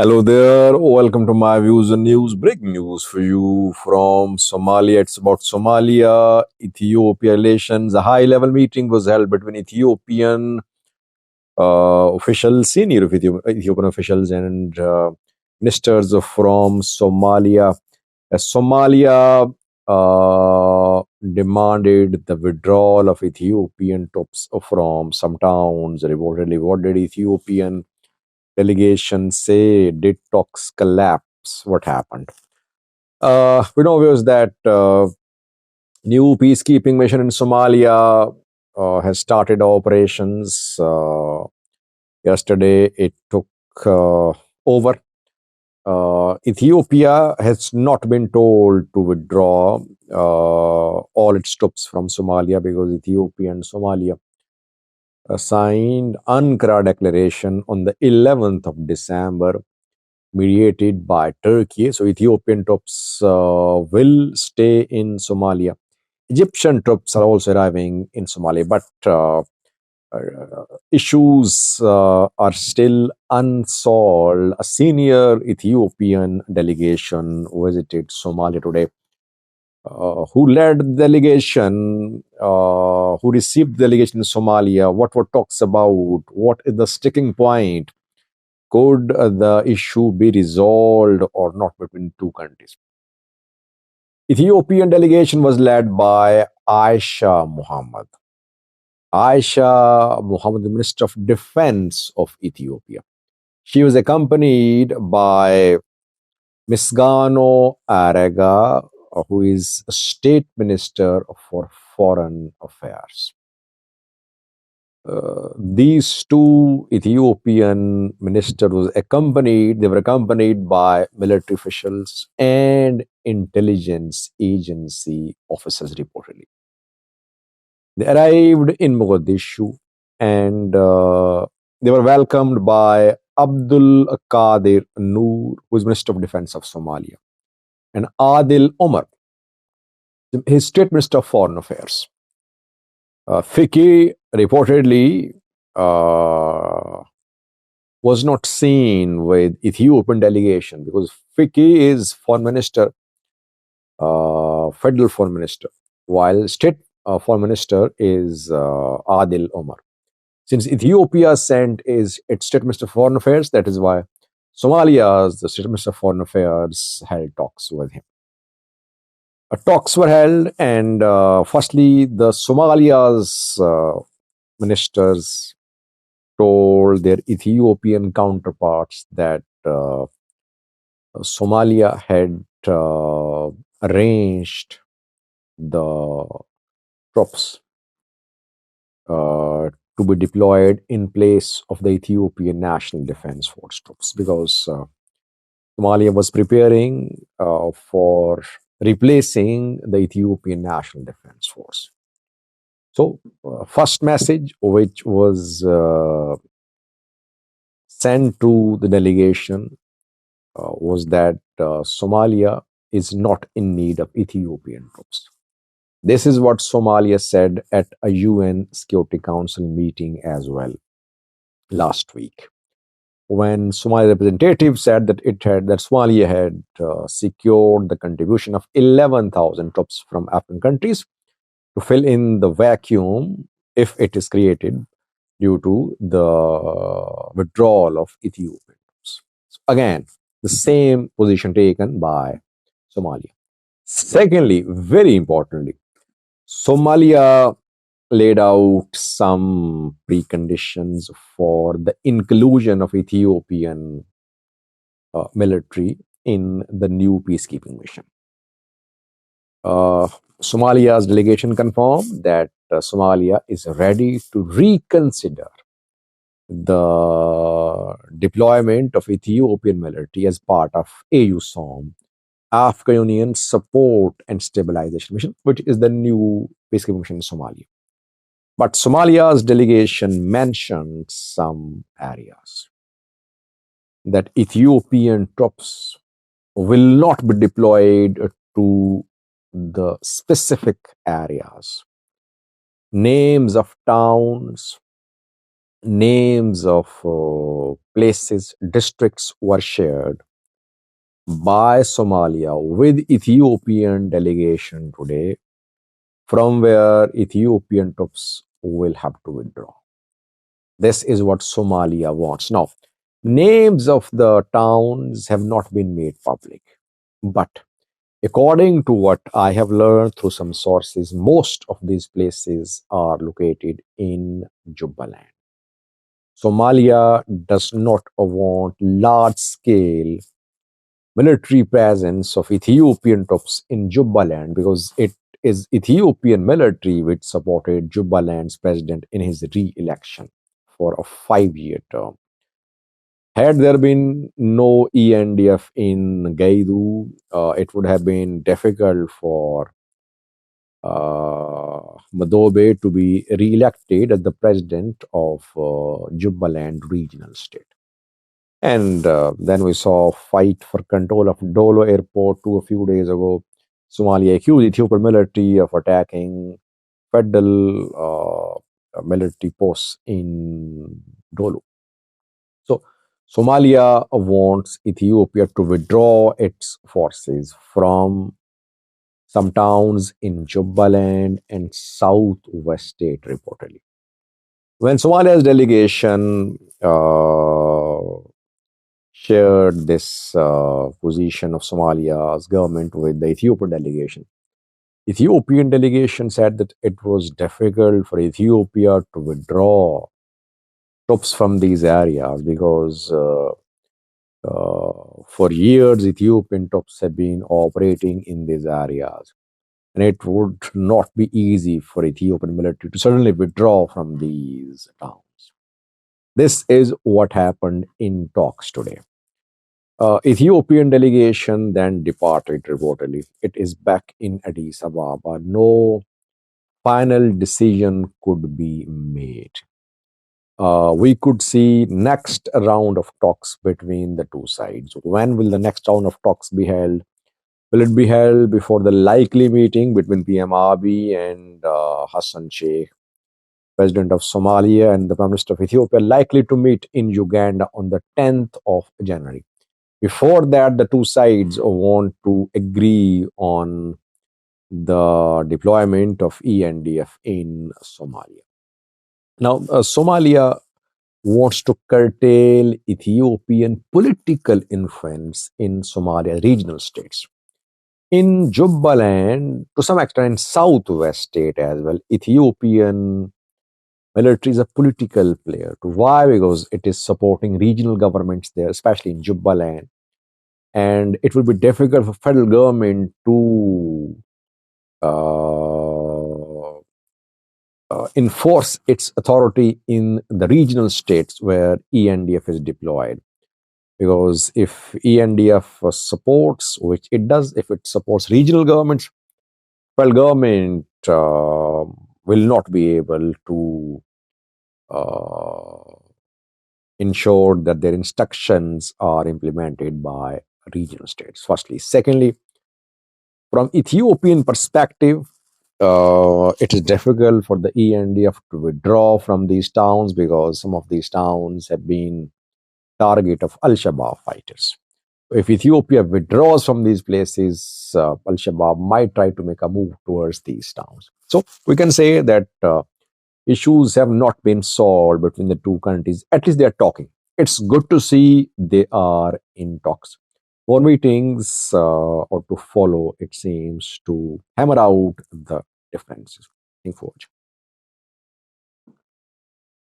Hello there. Welcome to my views and news. Breaking news for you from Somalia. It's about Somalia, Ethiopia relations. A high level meeting was held between Ethiopian officials, senior Ethiopian officials, and ministers from Somalia. Somalia demanded the withdrawal of Ethiopian troops from some towns. Reportedly, what did Ethiopian delegation say? Did talks collapse? What happened? We know was that new peacekeeping mission in Somalia has started operations. Yesterday, it took over. Ethiopia has not been told to withdraw all its troops from Somalia because Ethiopia and Somalia signed Ankara Declaration on the 11th of December, mediated by Turkey. So Ethiopian troops will stay in Somalia. Egyptian troops are also arriving in Somalia, but issues are still unsolved. A senior Ethiopian delegation visited Somalia today. Who led the delegation? Who received the delegation in Somalia? What were talks about? What is the sticking point? Could the issue be resolved or not between two countries? Ethiopian delegation was led by Aisha Muhammad. Aisha Muhammad, the Minister of Defense of Ethiopia. She was accompanied by Misgano Arega, who is a State Minister for Foreign Affairs. These two Ethiopian ministers they were accompanied by military officials and intelligence agency officers reportedly. They arrived in Mogadishu and they were welcomed by Abdul Qadir Noor, who is Minister of Defense of Somalia, and Adil Omar, his State Minister of Foreign Affairs. Fiki reportedly was not seen with Ethiopian delegation because Fiki is foreign minister, federal foreign minister, while state foreign minister is Adil Omar. Since Ethiopia sent its state minister of foreign affairs, that is why Somalia's the state minister of foreign affairs held talks with him. Talks were held, and firstly, the Somalia's ministers told their Ethiopian counterparts that Somalia had arranged the troops to be deployed in place of the Ethiopian National Defense Force troops because Somalia was preparing for replacing the Ethiopian National Defense Force. So, first message which was sent to the delegation was that Somalia is not in need of Ethiopian troops. This is what Somalia said at a UN Security Council meeting as well last week, when Somali representatives said that Somalia had secured the contribution of 11,000 troops from African countries to fill in the vacuum if it is created due to the withdrawal of Ethiopian troops. So again, the same position taken by Somalia. Secondly, very importantly, Somalia laid out some preconditions for the inclusion of Ethiopian military in the new peacekeeping mission. Somalia's delegation confirmed that Somalia is ready to reconsider the deployment of Ethiopian military as part of AUSOM, African Union Support and Stabilization Mission, which is the new peacekeeping mission in Somalia. But Somalia's delegation mentioned some areas that Ethiopian troops will not be deployed to the specific areas. Names of towns, names of places, districts were shared by Somalia with Ethiopian delegation today, from where Ethiopian troops will have to withdraw. This is what Somalia wants. Now, names of the towns have not been made public, but according to what I have learned through some sources, most of these places are located in Jubaland. Somalia does not want large scale military presence of Ethiopian troops in Jubaland because it is Ethiopian military which supported Jubaland's president in his re-election for a 5-year term. Had there been no ENDF in Gaidu, it would have been difficult for Madobe to be re-elected as the president of Jubaland regional state. And then we saw a fight for control of Dolo airport a few days ago. Somalia accused Ethiopian military of attacking federal military posts in Dolo. So Somalia wants Ethiopia to withdraw its forces from some towns in Jubaland and southwest state reportedly. When Somalia's delegation shared this position of Somalia's government with the Ethiopian delegation, Ethiopian delegation said that it was difficult for Ethiopia to withdraw troops from these areas because for years Ethiopian troops have been operating in these areas, and it would not be easy for Ethiopian military to suddenly withdraw from these towns. This is what happened in talks today. Ethiopian delegation then departed reportedly. It is back in Addis Ababa. No final decision could be made. We could see next round of talks between the two sides. When will the next round of talks be held? Will it be held before the likely meeting between PM Abiy and Hassan Sheikh, president of Somalia, and the Prime Minister of Ethiopia, likely to meet in Uganda on the 10th of January? Before that, the two sides want to agree on the deployment of ENDF in Somalia. Now, Somalia wants to curtail Ethiopian political influence in Somalia regional states. In Jubaland, to some extent, in southwest state as well, Ethiopian military is a political player. Why? Because it is supporting regional governments there, especially in Jubaland. And it will be difficult for federal government to enforce its authority in the regional states where ENDF is deployed. Because if ENDF supports, which it does, if it supports regional governments, federal government will not be able to ensure that their instructions are implemented by regional states. Firstly. Secondly, from Ethiopian perspective, it is difficult for the ENDF to withdraw from these towns because some of these towns have been target of Al-Shabaab fighters. If Ethiopia withdraws from these places, Al-Shabaab might try to make a move towards these towns. So we can say that issues have not been solved between the two countries. At least they are talking. It's good to see they are in talks. More meetings or to follow, it seems, to hammer out the differences. Thank you for watching.